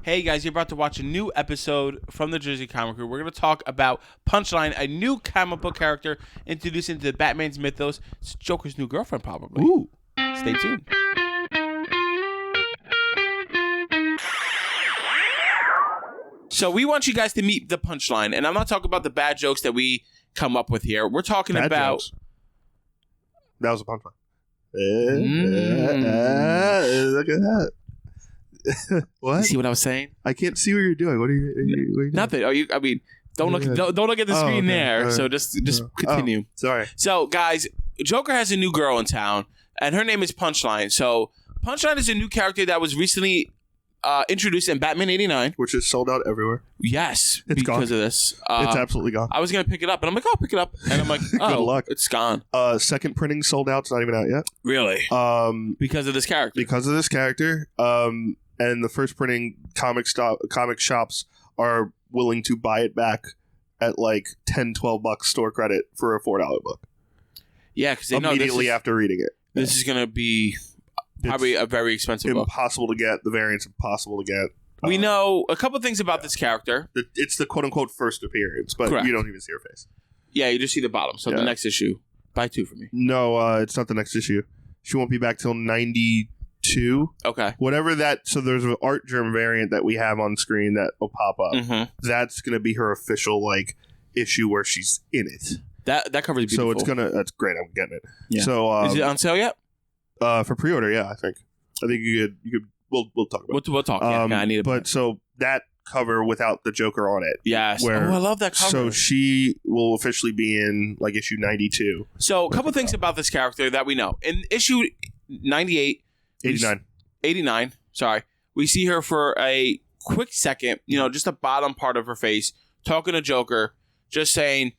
Hey guys, you're about to watch a new episode from the Jersey Comic Krew. We're going to talk about Punchline, a new comic book character introduced into the Batman's mythos. It's Joker's new girlfriend, probably. Ooh. Stay tuned. So we want you guys to meet the Punchline, and I'm not talking about the bad jokes that we come up with here. We're talking Bad about... jokes. That was a punchline. Look at that. What? You see what I was saying? I can't see what you're doing. What are you doing? Nothing. Don't look at the screen okay. there. Right. So just continue. Sorry. So, guys, Joker has a new girl in town, and her name is Punchline. So, Punchline is a new character that was recently introduced in Batman 89. Which is sold out everywhere. Yes, It's because gone. of this. It's absolutely gone. I was going to pick it up, and I'm like, I'll pick it up. And I'm like, oh, luck. it's gone. Second printing sold out. It's not even out yet. Really? Because of this character. Because of this character. And the first printing comic shops are willing to buy it back at like $10-12 store credit for a $4 book. Yeah, because they know immediately after reading it. This is going to be probably a very expensive book. Impossible to get. The variant's impossible to get. We know a couple things about this character. It's the quote-unquote first appearance, but Correct. You don't even see her face. Yeah, you just see the bottom. So the next issue, buy 2 for me. No, it's not the next issue. She won't be back till 92. Okay. Whatever that... So there's an art germ variant that we have on screen that will pop up. Mm-hmm. That's going to be her official issue where she's in it. That cover is beautiful. So it's going to... That's great. I'm getting it. Yeah. So, is it on sale yet? For pre-order, yeah, I think you could... We'll talk about it. We'll talk. Yeah, I need it. But so that cover without the Joker on it. Yes. Where, I love that cover. So she will officially be in issue 92. So a couple things about this character that we know. In issue 98... 89, sorry. We see her for a quick second, just the bottom part of her face, talking to Joker, just saying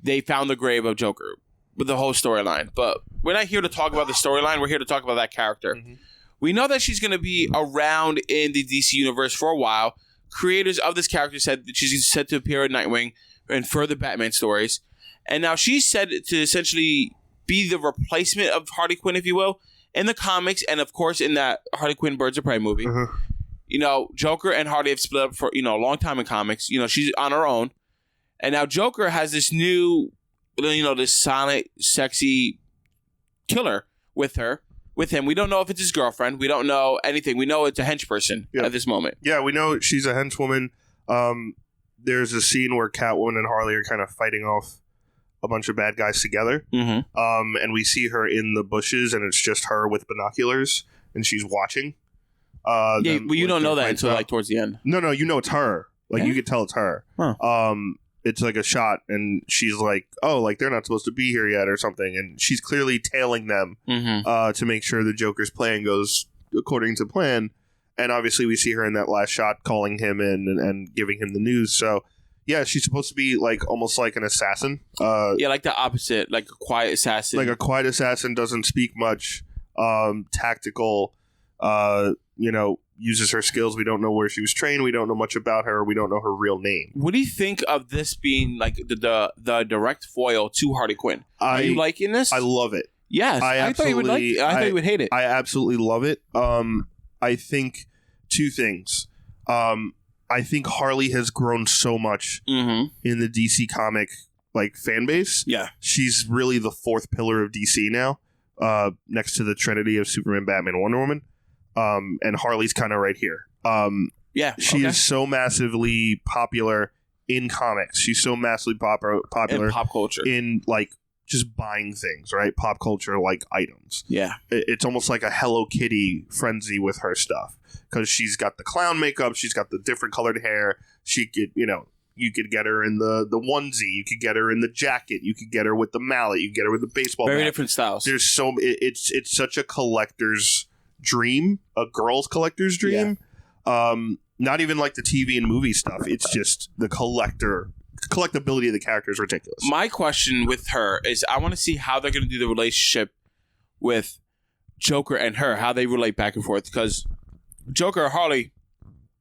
they found the grave of Joker with the whole storyline. But we're not here to talk about the storyline. We're here to talk about that character. Mm-hmm. We know that she's going to be around in the DC universe for a while. Creators of this character said that she's set to appear in Nightwing and further Batman stories. And now she's said to essentially be the replacement of Harley Quinn, if you will, in the comics, and of course in that Harley Quinn Birds of Prey movie. Uh-huh. Joker and Harley have split up for, a long time in comics. She's on her own. And now Joker has this new, this silent, sexy killer with him. We don't know if it's his girlfriend. We don't know anything. We know it's a henchperson at this moment. Yeah, we know she's a henchwoman. There's a scene where Catwoman and Harley are kind of fighting off a bunch of bad guys together. Mm-hmm. And we see her in the bushes, and it's just her with binoculars, and she's watching. You don't know that until towards the end. No, it's her. You can tell it's her. Huh. It's like a shot, and she's like, "Oh, they're not supposed to be here yet," or something, and she's clearly tailing them to make sure the Joker's plan goes according to plan. And obviously, we see her in that last shot calling him in and giving him the news. So. Yeah, she's supposed to be almost like an assassin. Like the opposite, like a quiet assassin. Like a quiet assassin, doesn't speak much, tactical, uses her skills. We don't know where she was trained. We don't know much about her. We don't know her real name. What do you think of this being the direct foil to Harley Quinn? Are you liking this? I love it. Yes, I thought you would like it. I thought you would hate it. I absolutely love it. I think two things. I think Harley has grown so much in the DC comic fan base. Yeah, she's really the fourth pillar of DC now, next to the Trinity of Superman, Batman, Wonder Woman, and Harley's kind of right here. She is so massively popular in comics. She's so massively popular in pop culture. In just buying things, right? Pop culture items. Yeah, it's almost like a Hello Kitty frenzy with her stuff. Because she's got the clown makeup, she's got the different colored hair. She could, you could get her in the onesie, you could get her in the jacket, you could get her with the mallet, you could get her with the baseball Very bat. different styles. There's it's such a collector's dream, a girl's collector's dream. Yeah. Not even like the TV and movie stuff. It's just the collectability of the character is ridiculous. My question with her is, I want to see how they're going to do the relationship with Joker and her, how they relate back and forth, because Joker or Harley,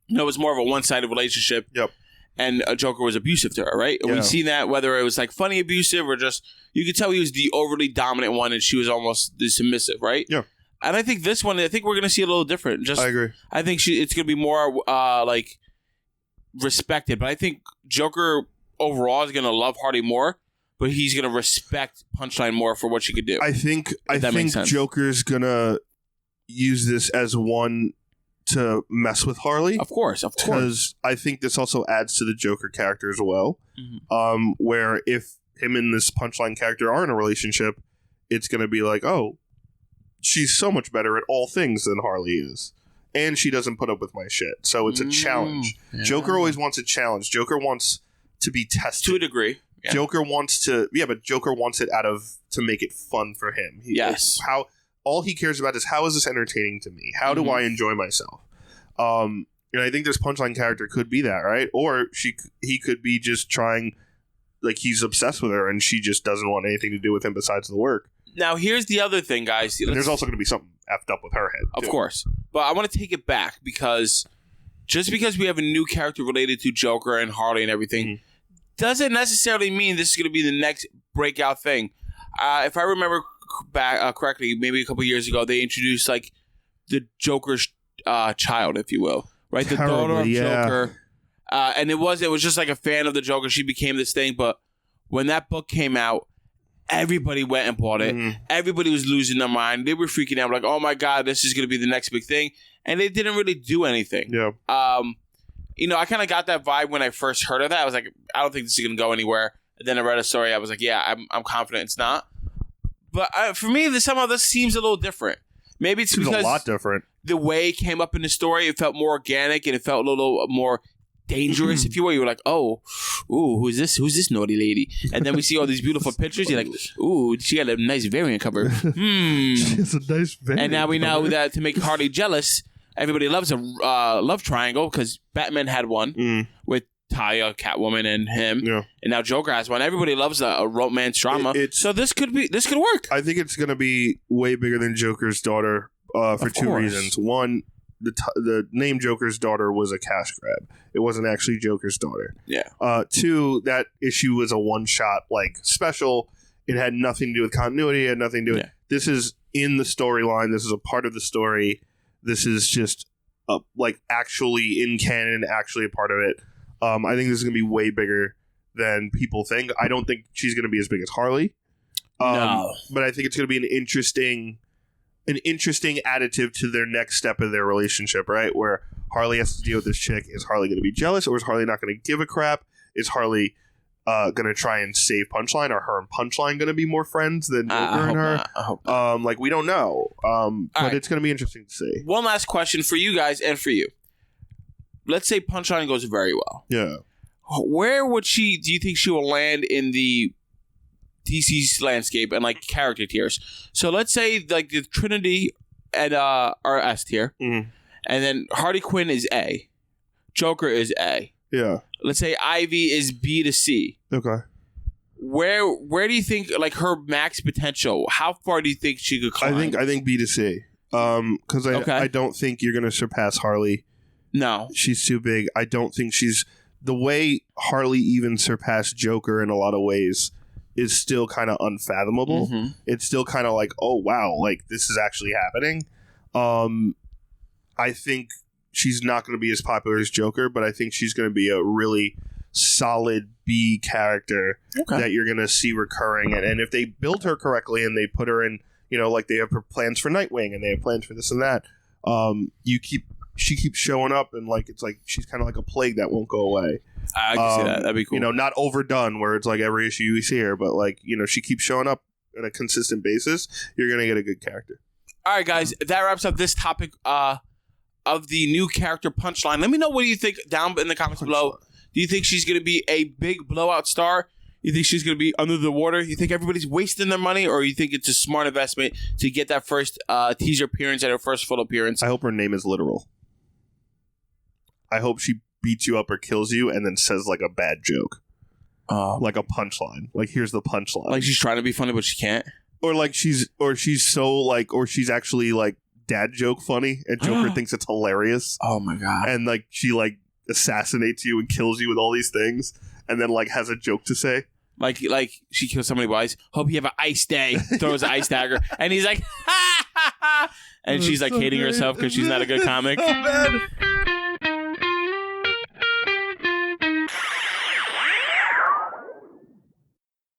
it's more of a one-sided relationship. Yep. And Joker was abusive to her, right? Yeah. We've seen that, whether it was funny abusive or just, you could tell he was the overly dominant one and she was almost the submissive, right? Yeah. And I think this one, I think we're going to see a little different. I agree. I think it's going to be more like respected. But I think Joker overall is going to love Harley more, but he's going to respect Punchline more for what she could do. I think Joker's going to use this as one to mess with Harley. Of course. Because I think this also adds to the Joker character as well. Mm-hmm. Where if him and this Punchline character are in a relationship, it's going to be like, oh, she's so much better at all things than Harley is. And she doesn't put up with my shit. So it's a challenge. Yeah. Joker always wants a challenge. Joker wants to be tested. To a degree. Yeah. Joker wants to... Yeah, but Joker wants it to make it fun for him. Yes. All he cares about is, how is this entertaining to me? How do I enjoy myself? And I think this Punchline character could be that, right? Or he could be just trying... Like, he's obsessed with her and she just doesn't want anything to do with him besides the work. Now, here's the other thing, guys. And there's also going to be something effed up with her head, too. Of course. But I want to take it back because just because we have a new character related to Joker and Harley and everything doesn't necessarily mean this is going to be the next breakout thing. If I remember back correctly, maybe a couple years ago, they introduced, like, the Joker's child, if you will. Right? The daughter of Joker. And it was just like a fan of the Joker. She became this thing. But when that book came out, everybody went and bought it. Everybody was losing their mind. They were freaking out, like, oh my God, this is going to be the next big thing. And they didn't really do anything. Yeah. I kind of got that vibe when I first heard of that. I was like, I don't think this is going to go anywhere. And then I read a story. I was like, yeah, I'm confident it's not. But for me, somehow this seems a little different. Maybe it's because a lot different. The way it came up in the story, it felt more organic and it felt a little more dangerous, if you will. You were like, oh, ooh, who's this naughty lady? And then we see all these beautiful pictures. You're like, ooh, she got a nice variant cover. She has a nice variant. And now we know that to make Harley jealous, everybody loves a love triangle because Batman had one with Talia, Catwoman, and him. Yeah. And now Joker has one. Everybody loves a romance drama. So this could work. I think it's going to be way bigger than Joker's daughter for two reasons. One, the name Joker's daughter was a cash grab. It wasn't actually Joker's daughter. Yeah. Two, that issue was a one-shot special. It had nothing to do with continuity. It had nothing to do with... This is in the storyline. This is a part of the story. This is just actually in canon, actually a part of it. I think this is going to be way bigger than people think. I don't think she's going to be as big as Harley. No. But I think it's going to be an interesting additive to their next step of their relationship, right? Where Harley has to deal with this chick. Is Harley going to be jealous, or is Harley not going to give a crap? Is Harley going to try and save Punchline? Are her and Punchline going to be more friends than Joker and her? I hope not. We don't know. But it's going to be interesting to see. One last question for you guys and for you. Let's say Punchline goes very well. Yeah. Where do you think she will land in the DC's landscape and character tiers? So let's say the Trinity are S tier, and then Harley Quinn is A, Joker is A. Yeah. Let's say Ivy is B to C. Okay. Where do you think her max potential? How far do you think she could climb? I think B to C. Because I don't think you're going to surpass Harley. No, she's too big. I don't think she's the way Harley even surpassed Joker in a lot of ways is still kind of unfathomable. It's still kind of like, oh wow, this is actually happening. I think she's not going to be as popular as Joker, but I think she's going to be a really solid B character that you're going to see recurring. And if they build her correctly and they put her in, they have plans for Nightwing and they have plans for this and that, she keeps showing up and it's like she's kind of like a plague that won't go away. I can see that. That'd be cool. Not overdone where it's every issue you see her, but she keeps showing up on a consistent basis. You're going to get a good character. All right, guys, that wraps up this topic of the new character Punchline. Let me know what you think down in the comments below. Do you think she's going to be a big blowout star? You think she's going to be under the water? You think everybody's wasting their money? Or you think it's a smart investment to get that first teaser appearance and her first full appearance? I hope her name is literal. I hope she beats you up or kills you and then says a bad joke. Like a punchline. Here's the punchline. She's trying to be funny, but she can't? Or she's actually dad joke funny and Joker thinks it's hilarious. Oh my God. And she assassinates you and kills you with all these things and then has a joke to say. Like she kills somebody wise. Hope you have an ice day. Throws an ice dagger, and he's like, ha ha ha, and she's like hating herself because she's not a good comic. Oh man,